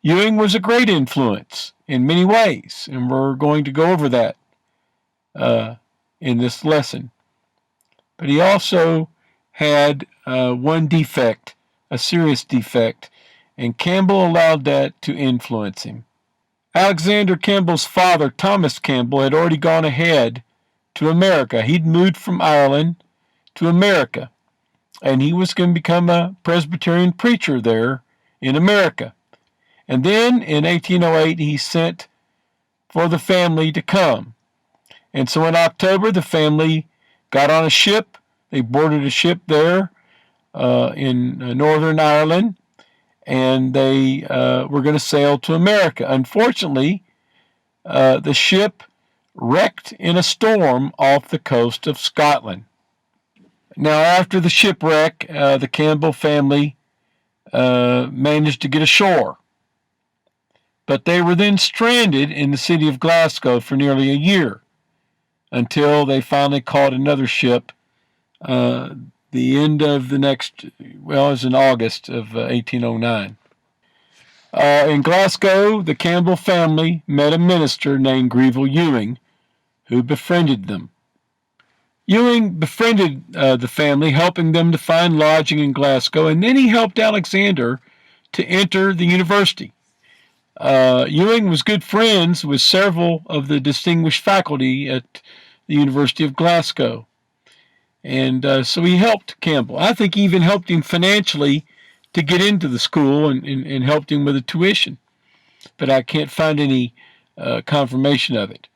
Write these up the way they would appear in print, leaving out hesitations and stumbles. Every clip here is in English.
Ewing was a great influence in many ways, and we're going to go over that in this lesson. But he also had one defect, a serious defect, and Campbell allowed that to influence him. Alexander Campbell's father, Thomas Campbell, had already gone ahead to America. He'd moved from Ireland to America, and he was going to become a Presbyterian preacher there in America. And then in 1808, he sent for the family to come. And so in October, the family got on a ship. They boarded a ship there in Northern Ireland, and they were going to sail to America. Unfortunately, the ship wrecked in a storm off the coast of Scotland. Now, after the shipwreck, the Campbell family managed to get ashore. But they were then stranded in the city of Glasgow for nearly a year until they finally caught another ship the end of the next, well, it was in August of 1809. In Glasgow, the Campbell family met a minister named Greville Ewing, who befriended them. Ewing befriended the family, helping them to find lodging in Glasgow, and then he helped Alexander to enter the university. Ewing was good friends with several of the distinguished faculty at the University of Glasgow. And so he helped Campbell. I think he even helped him financially to get into the school and helped him with the tuition. But I can't find any confirmation of it.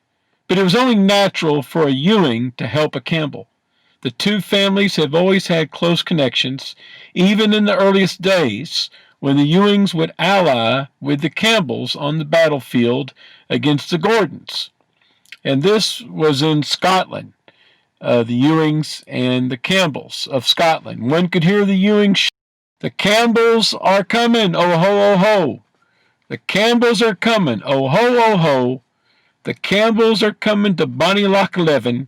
But it was only natural for a Ewing to help a Campbell. The two families have always had close connections, even in the earliest days, when the Ewings would ally with the Campbells on the battlefield against the Gordons. And this was in Scotland, the Ewings and the Campbells of Scotland. One could hear the Ewings shout, "The Campbells are coming, oh ho, oh ho! The Campbells are coming, oh ho, oh ho! The Campbells are coming to Bonnie Loch Leven.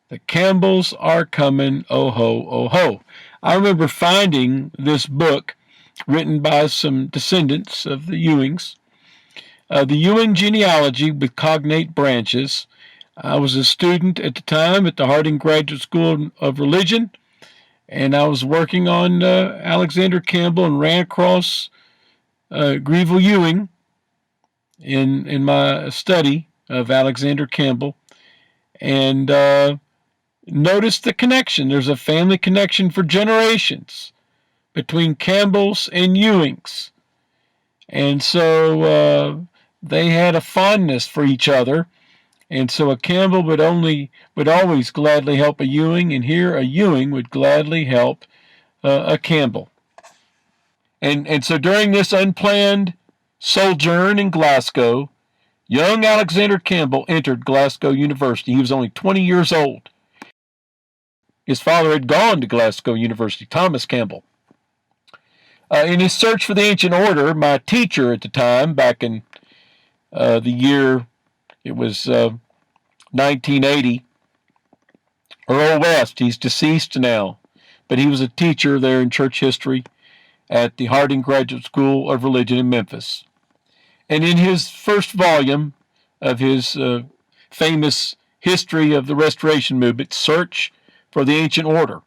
The Campbells are coming, oh ho, oh ho." I remember finding this book written by some descendants of the Ewings. The Ewing genealogy with cognate branches. I was a student at the time at the Harding Graduate School of Religion, and I was working on Alexander Campbell and ran across Greville Ewing in my study of Alexander Campbell, and noticed the connection. There's a family connection for generations between Campbells and Ewings. And so they had a fondness for each other. And so a Campbell would always gladly help a Ewing, and here a Ewing would gladly help a Campbell. And so during this unplanned sojourn in Glasgow, young Alexander Campbell entered Glasgow University. He was only 20 years old. His father had gone to Glasgow University, Thomas Campbell. In his search for the ancient order, my teacher at the time, back in the year, it was 1980, Earl West, he's deceased now, but he was a teacher there in church history at the Harding Graduate School of Religion in Memphis. And in his first volume of his famous History of the Restoration Movement, Search for the Ancient Order,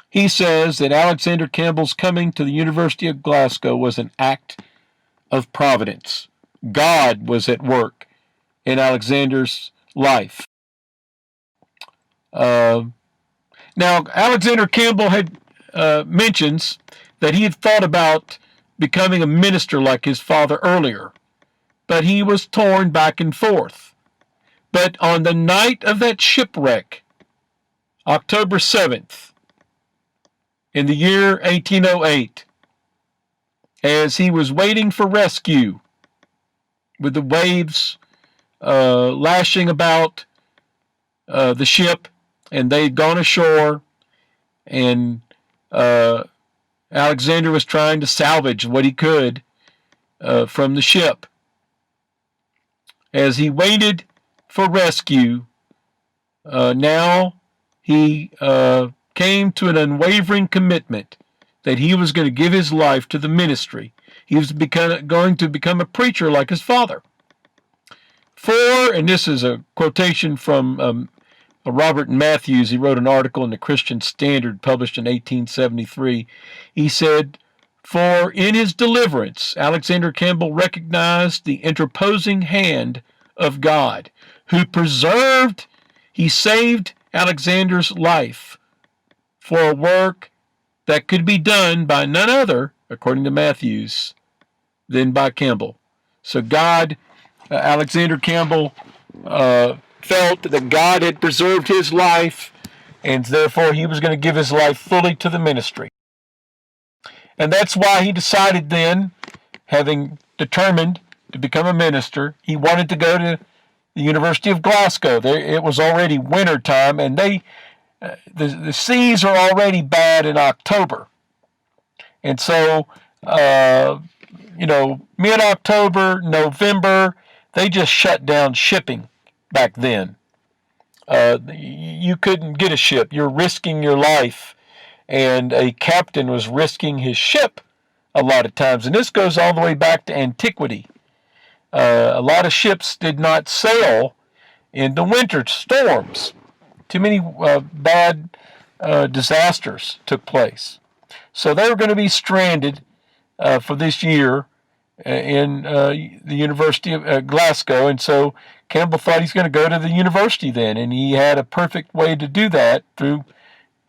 he says that Alexander Campbell's coming to the University of Glasgow was an act of providence. God was at work in Alexander's life. Now, Alexander Campbell had mentions that he had thought about becoming a minister like his father earlier, but he was torn back and forth. But on the night of that shipwreck, October 7th, in the year 1808, as he was waiting for rescue, with the waves lashing about the ship, and they had gone ashore, and Alexander was trying to salvage what he could from the ship. As he waited for rescue, now he came to an unwavering commitment that he was going to give his life to the ministry. He was going to become a preacher like his father. For, and this is a quotation from Robert Matthews, he wrote an article in the Christian Standard published in 1873. He said, "For in his deliverance, Alexander Campbell recognized the interposing hand of God, who he saved Alexander's life for a work that could be done by none other, according to Matthews, than by Campbell." So Alexander Campbell felt that God had preserved his life, and therefore he was going to give his life fully to the ministry. And that's why he decided then, having determined to become a minister, he wanted to go to the University of Glasgow. It was already winter time, and the seas are already bad in October. And so, mid-October, November, they just shut down shipping back then. You couldn't get a ship. You're risking your life, and a captain was risking his ship a lot of times. And this goes all the way back to antiquity. A lot of ships did not sail in the winter storms. Too many bad disasters took place. So they were going to be stranded for this year in the University of Glasgow, and so Campbell thought he's going to go to the university then, and he had a perfect way to do that through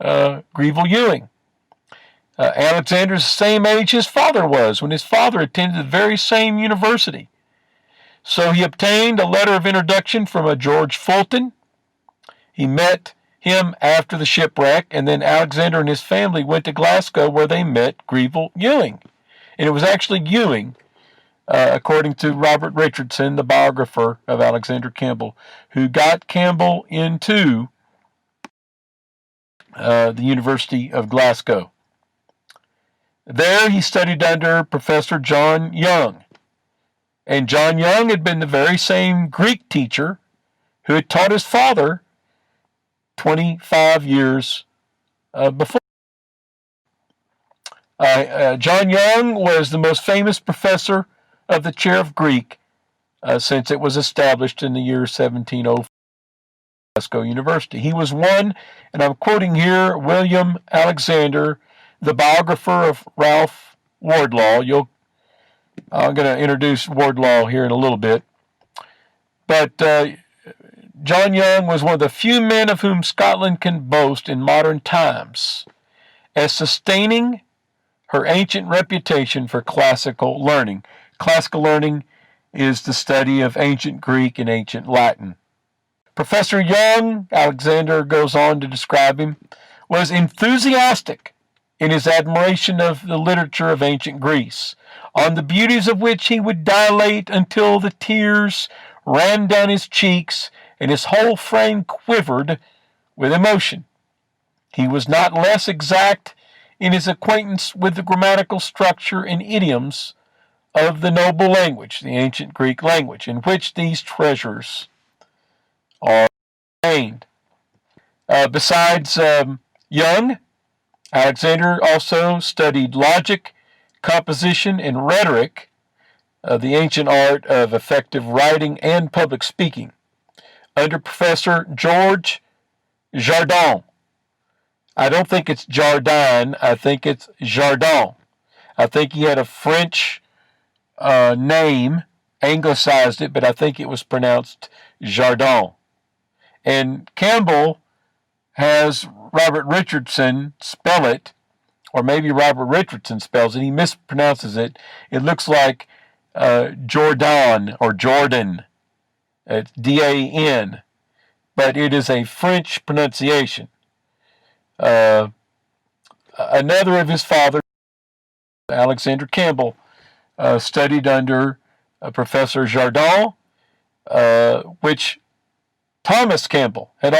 Greville Ewing. Alexander's the same age his father was when his father attended the very same university. So he obtained a letter of introduction from a George Fulton. He met him after the shipwreck, and then Alexander and his family went to Glasgow, where they met Greville Ewing. And it was actually Ewing, according to Robert Richardson, the biographer of Alexander Campbell, who got Campbell into the University of Glasgow. There he studied under Professor John Young. And John Young had been the very same Greek teacher who had taught his father 25 years before. John Young was the most famous professor of the chair of Greek since it was established in the year 1704 at Glasgow University. He was one, and I'm quoting here William Alexander, the biographer of Ralph Wardlaw. I'm going to introduce Wardlaw here in a little bit. But John Young was one of the few men of whom Scotland can boast in modern times as sustaining her ancient reputation for classical learning. Classical learning is the study of ancient Greek and ancient Latin. Professor Young, Alexander goes on to describe him, was enthusiastic in his admiration of the literature of ancient Greece, on the beauties of which he would dilate until the tears ran down his cheeks and his whole frame quivered with emotion. He was not less exact in his acquaintance with the grammatical structure and idioms of the noble language, the ancient Greek language, in which these treasures are contained. Besides Young, Alexander also studied logic, composition, and rhetoric, the ancient art of effective writing and public speaking, under Professor George Jardin. I don't think it's Jardin, I think it's Jardin. I think he had a French name, anglicized it, but I think it was pronounced Jardin. And Campbell has Robert Richardson spell it, or maybe Robert Richardson spells it. He mispronounces it. It looks like Jordan or Jordan. It's D-A-N. But it is a French pronunciation. Another of his fathers, Alexander Campbell, studied under Professor Jardin, which Thomas Campbell had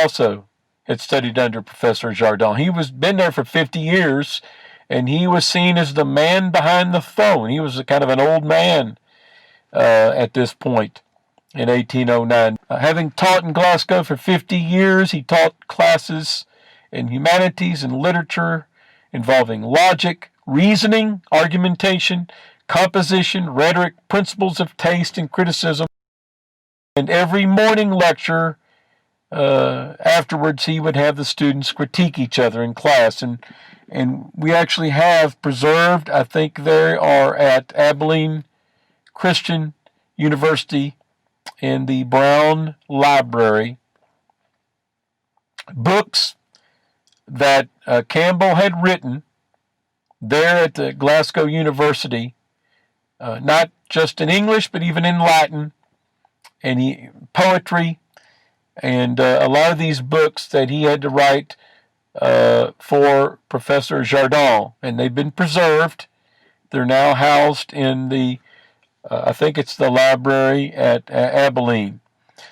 studied under Professor Jardin. He was been there for 50 years, and he was seen as the man behind the throne. He was kind of an old man at this point in 1809. Having taught in Glasgow for 50 years, he taught classes in humanities and literature involving logic, reasoning, argumentation, composition, rhetoric, principles of taste and criticism. And every morning lecture, afterwards, he would have the students critique each other in class. And we actually have preserved, I think they are at Abilene Christian University in the Brown Library, books that Campbell had written there at the Glasgow University, not just in English, but even in Latin, and poetry, and a lot of these books that he had to write for Professor Jardin, and they've been preserved. They're now housed in the, I think it's the library at Abilene.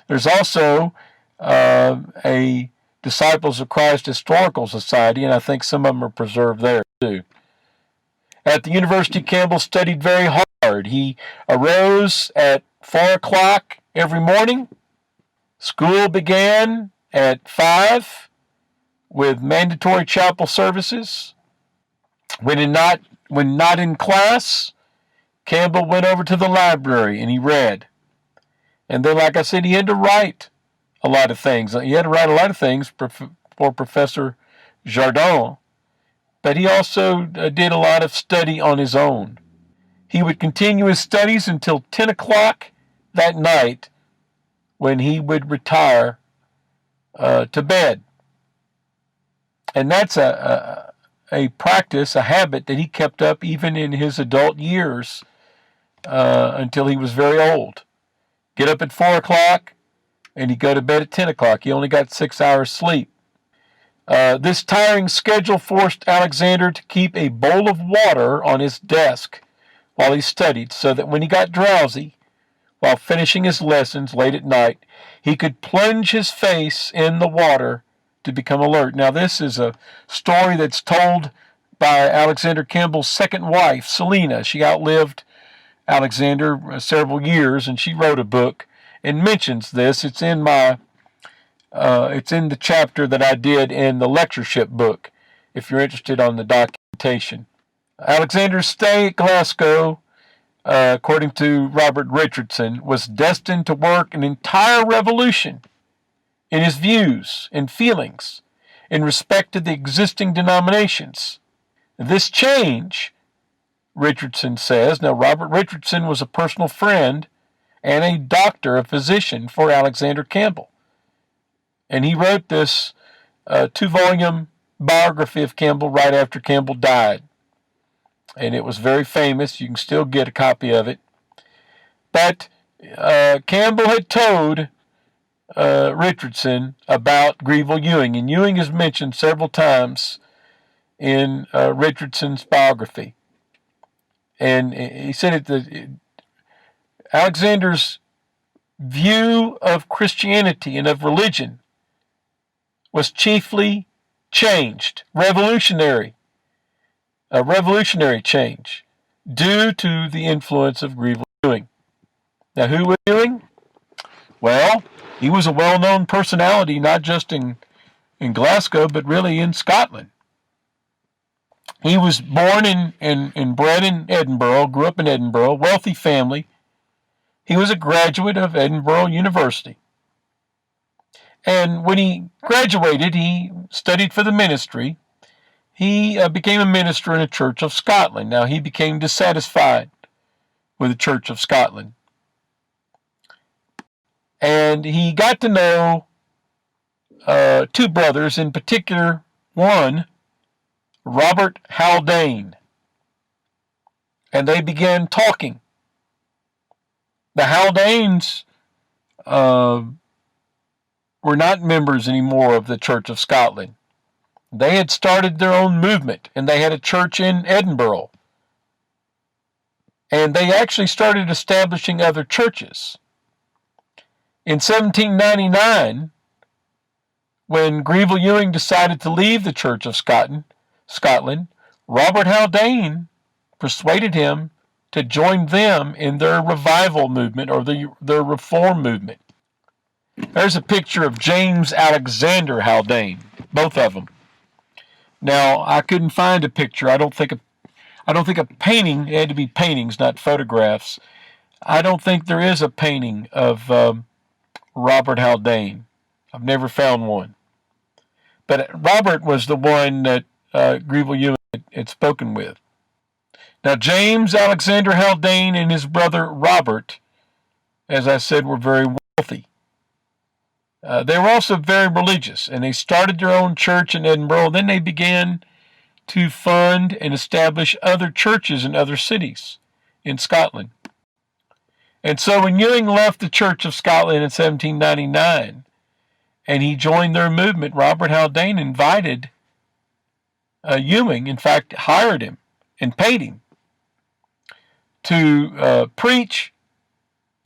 There's also a Disciples of Christ Historical Society, and I think some of them are preserved there too. At the university, Campbell studied very hard. He arose at 4 o'clock every morning. School began at 5 with mandatory chapel services. When not in class, Campbell went over to the library and he read. And then, like I said, he had to write a lot of things. He had to write a lot of things for Professor Jardin, but he also did a lot of study on his own. He would continue his studies until 10 o'clock that night, when he would retire to bed. And that's a practice, a habit that he kept up even in his adult years until he was very old. Get up at 4 o'clock and he'd go to bed at 10 o'clock. He only got 6 hours sleep. This tiring schedule forced Alexander to keep a bowl of water on his desk while he studied, so that when he got drowsy, while finishing his lessons late at night, he could plunge his face in the water to become alert. Now, this is a story that's told by Alexander Campbell's second wife, Selina. She outlived Alexander several years, and she wrote a book and mentions this. It's in the chapter that I did in the lectureship book, if you're interested on the documentation. Alexander's stay at Glasgow, according to Robert Richardson, was destined to work an entire revolution in his views and feelings in respect to the existing denominations. This change, Richardson says, now Robert Richardson was a personal friend and a doctor, a physician for Alexander Campbell. And he wrote this 2-volume biography of Campbell right after Campbell died. And it was very famous. You can still get a copy of it. But Campbell had told Richardson about Greville Ewing, and Ewing is mentioned several times in Richardson's biography. And he said Alexander's view of Christianity and of religion was chiefly changed, a revolutionary change, due to the influence of Greville Ewing. Now, who was Ewing? Well, he was a well-known personality, not just in Glasgow, but really in Scotland. He was born and bred in Edinburgh, grew up in Edinburgh, wealthy family. He was a graduate of Edinburgh University. And when he graduated, he studied for the ministry. He became a minister in a church of Scotland. Now, he became dissatisfied with the Church of Scotland. And he got to know 2 brothers, in particular, one, Robert Haldane. And they began talking. The Haldanes were not members anymore of the Church of Scotland. They had started their own movement, and they had a church in Edinburgh. And they actually started establishing other churches. In 1799, when Greville Ewing decided to leave the Church of Scotland, Robert Haldane persuaded him to join them in their revival movement, or their reform movement. There's a picture of James Alexander Haldane, both of them. Now, I couldn't find a picture. I I don't think a painting, it had to be paintings, not photographs. I don't think there is a painting of Robert Haldane. I've never found one. But Robert was the one that Greville Ewing had spoken with. Now, James Alexander Haldane and his brother Robert, as I said, were very wealthy. They were also very religious, and they started their own church in Edinburgh. Then they began to fund and establish other churches in other cities in Scotland. And so when Ewing left the Church of Scotland in 1799 and he joined their movement, Robert Haldane invited Ewing, in fact, hired him and paid him to preach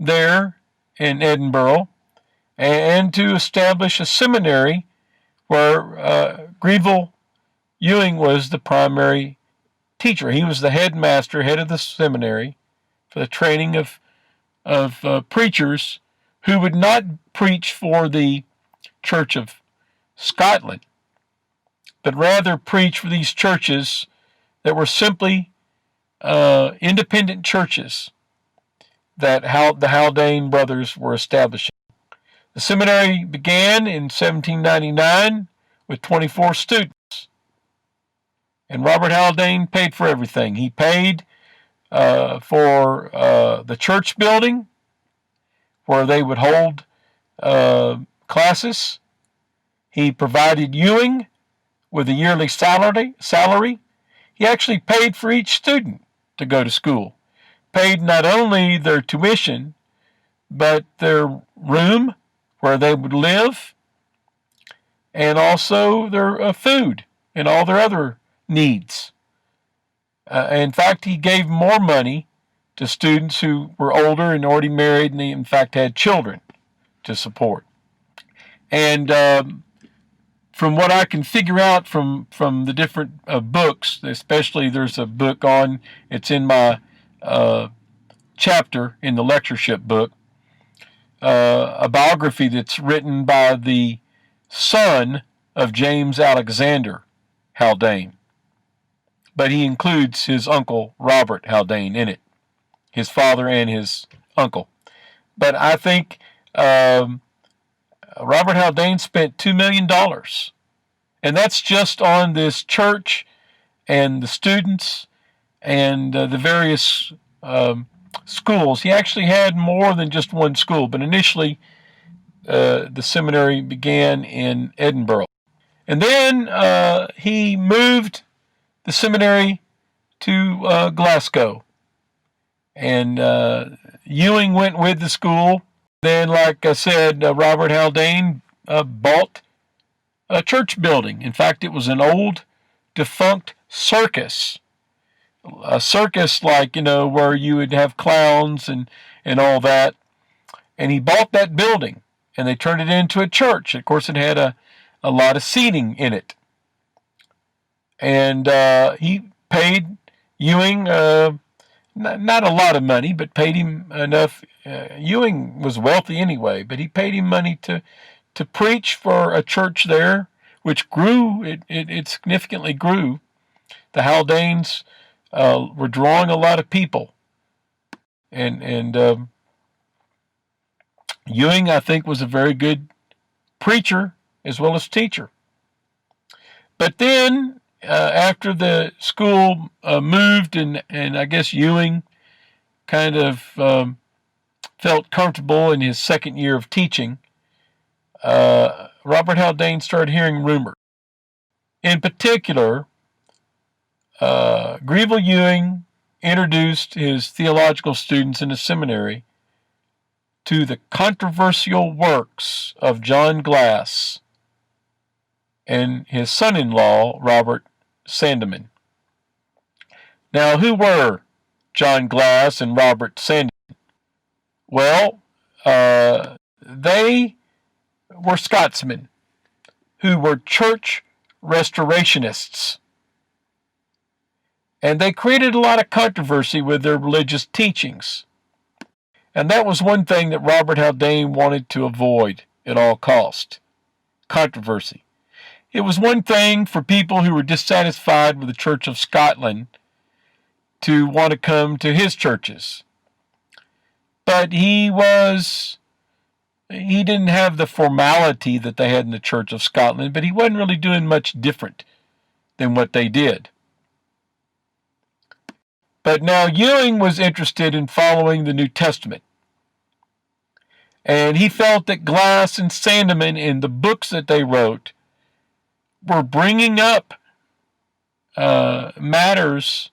there in Edinburgh and to establish a seminary where Greville Ewing was the primary teacher. He was the headmaster, head of the seminary for the training of preachers who would not preach for the Church of Scotland, but rather preach for these churches that were simply independent churches that the Haldane brothers were establishing. The seminary began in 1799 with 24 students, and Robert Haldane paid for everything. He paid for the church building where they would hold classes. He provided Ewing with a yearly salary. He actually paid for each student to go to school. Paid not only their tuition, but their room where they would live, and also their food and all their other needs. In fact, he gave more money to students who were older and already married and in fact had children to support. And from what I can figure out from the different books, especially there's a book it's in my chapter in the lectureship book, a biography that's written by the son of James Alexander Haldane. But he includes his uncle Robert Haldane in it, his father and his uncle. But I think Robert Haldane spent $2 million. And that's just on this church and the students and the various schools. He actually had more than just one school, but initially the seminary began in Edinburgh. And then he moved the seminary to Glasgow. And Ewing went with the school. Then, like I said, Robert Haldane bought a church building. In fact, it was an old defunct circus. A circus like, where you would have clowns and all that. And he bought that building, and they turned it into a church. Of course, it had a lot of seating in it. And he paid Ewing not a lot of money, but paid him enough. Ewing was wealthy anyway, but he paid him money to preach for a church there, which grew. It significantly grew. The Haldanes were drawing a lot of people, and Ewing, I think, was a very good preacher as well as teacher. But then, after the school moved, and I guess Ewing kind of felt comfortable in his second year of teaching, Robert Haldane started hearing rumors. In particular, Greville Ewing introduced his theological students in the seminary to the controversial works of John Glas and his son-in-law, Robert Sandeman. Now, who were John Glas and Robert Sandeman? Well, they were Scotsmen who were church restorationists. And they created a lot of controversy with their religious teachings. And that was one thing that Robert Haldane wanted to avoid at all cost: controversy. It was one thing for people who were dissatisfied with the Church of Scotland to want to come to his churches. But he didn't have the formality that they had in the Church of Scotland, but he wasn't really doing much different than what they did. But now Ewing was interested in following the New Testament. And he felt that Glas and Sandeman, in the books that they wrote, were bringing up matters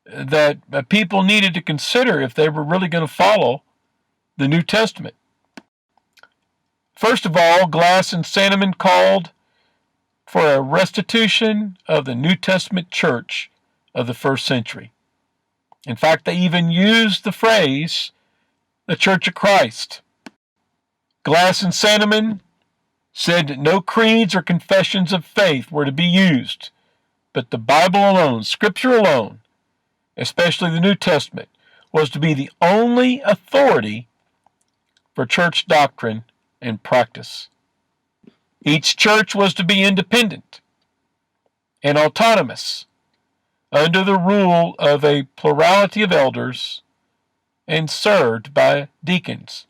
that people needed to consider if they were really going to follow the New Testament. First of all, Glas and Sandeman called for a restitution of the New Testament church of the first century. In fact, they even used the phrase, the Church of Christ. Glas and Sandeman said that no creeds or confessions of faith were to be used, but the Bible alone, Scripture alone, especially the New Testament, was to be the only authority for church doctrine and practice. Each church was to be independent and autonomous, under the rule of a plurality of elders and served by deacons.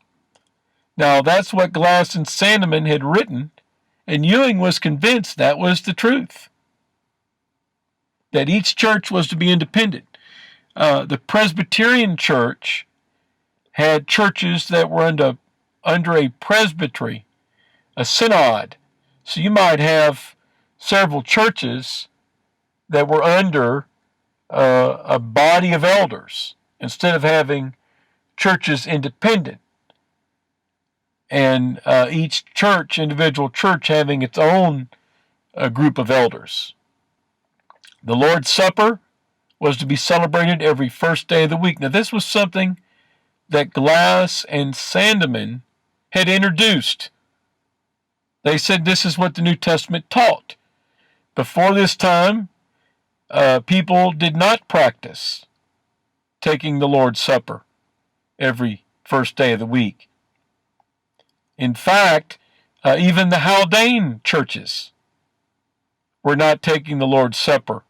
Now, that's what Glas and Sandeman had written, and Ewing was convinced that was the truth, that each church was to be independent. The Presbyterian church had churches that were under a presbytery, a synod. So you might have several churches that were under a body of elders, instead of having churches independent, and each church, individual church, having its own group of elders. The Lord's Supper was to be celebrated every first day of the week. Now, this was something that Glas and Sandeman had introduced. They said this is what the New Testament taught. Before this time, people did not practice taking the Lord's Supper every first day of the week. In fact, even the Haldane churches were not taking the Lord's Supper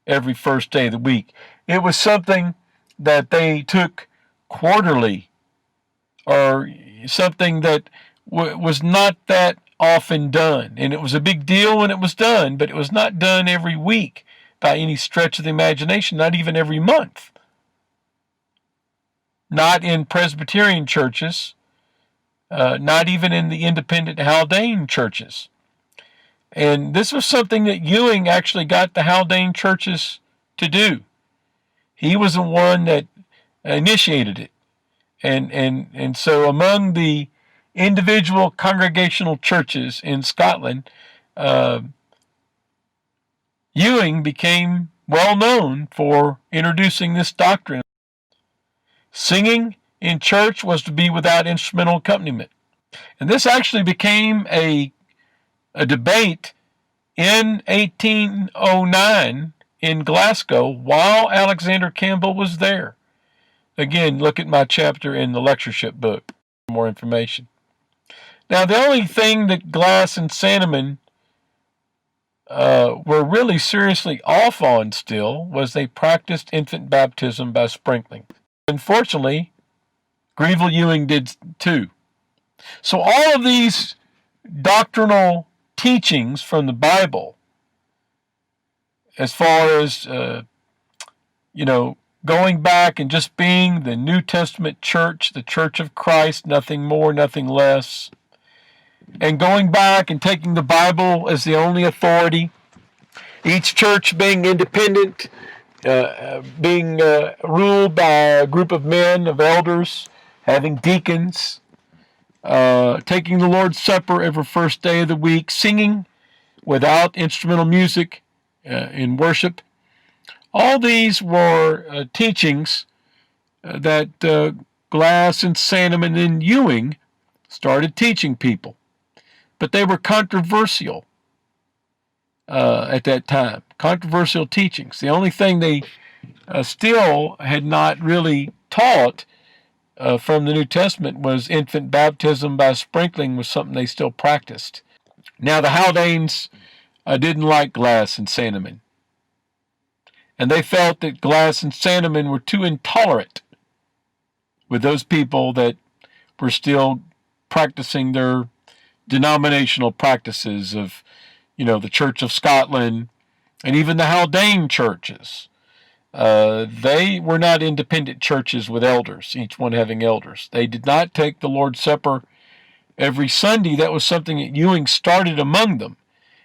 every first day of the week. It was something that they took quarterly, or something that was not that often done. And it was a big deal when it was done, but it was not done every week by any stretch of the imagination, not even every month. Not in Presbyterian churches, not even in the independent Haldane churches. And this was something that Ewing actually got the Haldane churches to do. He was the one that initiated it. And so among the individual congregational churches in Scotland, Ewing became well known for introducing this doctrine. Singing in church was to be without instrumental accompaniment. And this actually became a debate in 1809 in Glasgow while Alexander Campbell was there. Again, look at my chapter in the lectureship book for more information. Now, the only thing that Glas and Sandeman were really seriously off on still was they practiced infant baptism by sprinkling. Unfortunately, Greville Ewing did too. So all of these doctrinal teachings from the Bible, as far as, going back and just being the New Testament church, the Church of Christ, nothing more, nothing less, and going back and taking the Bible as the only authority, each church being independent, being ruled by a group of men, of elders, having deacons, taking the Lord's Supper every first day of the week, singing without instrumental music in worship. All these were teachings that Glas and Sandeman and Ewing started teaching people. But they were controversial at that time. Controversial teachings. The only thing they still had not really taught from the New Testament was infant baptism by sprinkling was something they still practiced. Now, the Haldanes didn't like Glas and Sandeman. And they felt that Glas and Sandeman were too intolerant with those people that were still practicing their denominational practices of, the Church of Scotland and even the Haldane churches. They were not independent churches with elders, each one having elders. They did not take the Lord's Supper every Sunday. That was something that Ewing started among them.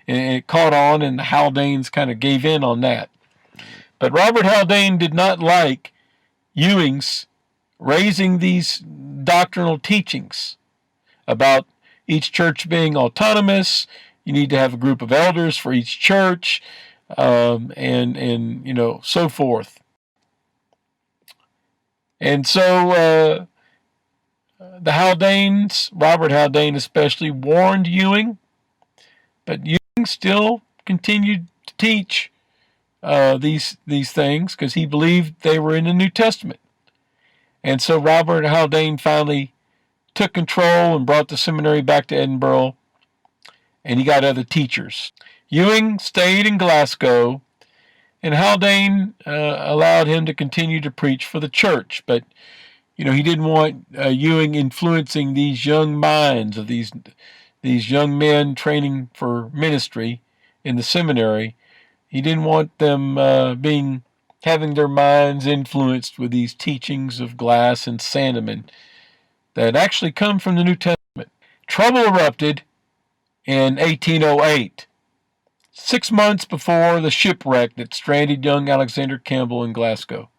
And it caught on, and the Haldanes kind of gave in on that. But Robert Haldane did not like Ewing's raising these doctrinal teachings about each church being autonomous. You need to have a group of elders for each church, and so forth. And so the Haldanes, Robert Haldane especially, warned Ewing, but Ewing still continued to teach these things because he believed they were in the New Testament. And so Robert Haldane finally took control and brought the seminary back to Edinburgh, and he got other teachers. Ewing stayed in Glasgow, and Haldane allowed him to continue to preach for the church, but he didn't want Ewing influencing these young minds of these young men training for ministry in the seminary. He didn't want them having their minds influenced with these teachings of Glas and Sandeman that actually come from the New Testament. Trouble erupted in 1808, 6 months before the shipwreck that stranded young Alexander Campbell in Glasgow.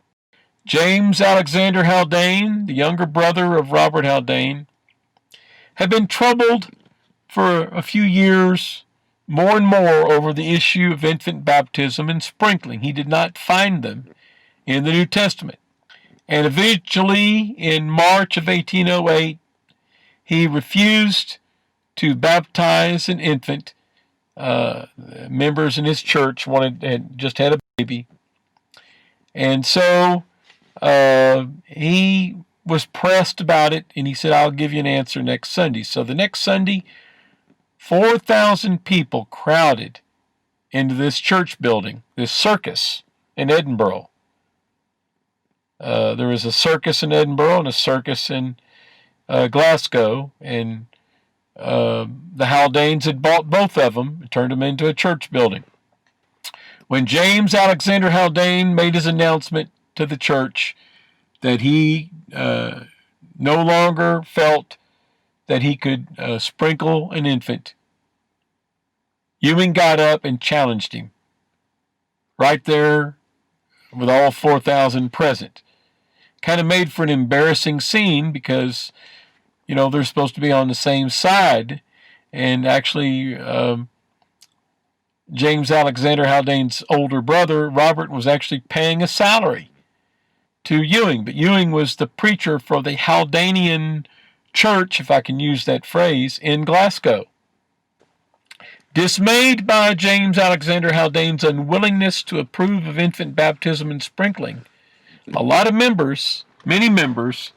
James Alexander Haldane, the younger brother of Robert Haldane, had been troubled for a few years more and more over the issue of infant baptism and sprinkling. He did not find them in the New Testament. And eventually, in March of 1808, he refused to baptize an infant. Members in his church had just had a baby. And so he was pressed about it, and he said, I'll give you an answer next Sunday. So the next Sunday, 4,000 people crowded into this church building, this circus in Edinburgh. There was a circus in Edinburgh and a circus in Glasgow, and the Haldanes had bought both of them and turned them into a church building. When James Alexander Haldane made his announcement to the church that he no longer felt that he could sprinkle an infant, Ewing got up and challenged him right there with all 4,000 present. Kind of made for an embarrassing scene because, they're supposed to be on the same side. And actually, James Alexander Haldane's older brother, Robert, was actually paying a salary to Ewing. But Ewing was the preacher for the Haldanian church, if I can use that phrase, in Glasgow. Dismayed by James Alexander Haldane's unwillingness to approve of infant baptism and sprinkling, a lot of members, many members,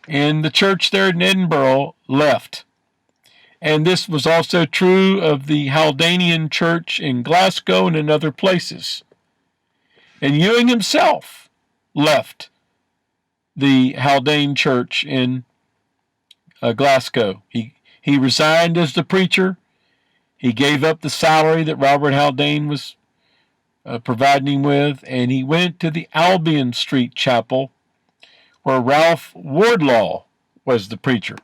in the church there in Edinburgh left. And this was also true of the Haldanian church in Glasgow and in other places. And Ewing himself left the Haldane church in Glasgow. He resigned as the preacher. He gave up the salary that Robert Haldane was providing him with, and he went to the Albion Street Chapel, where Ralph Wardlaw was the preacher.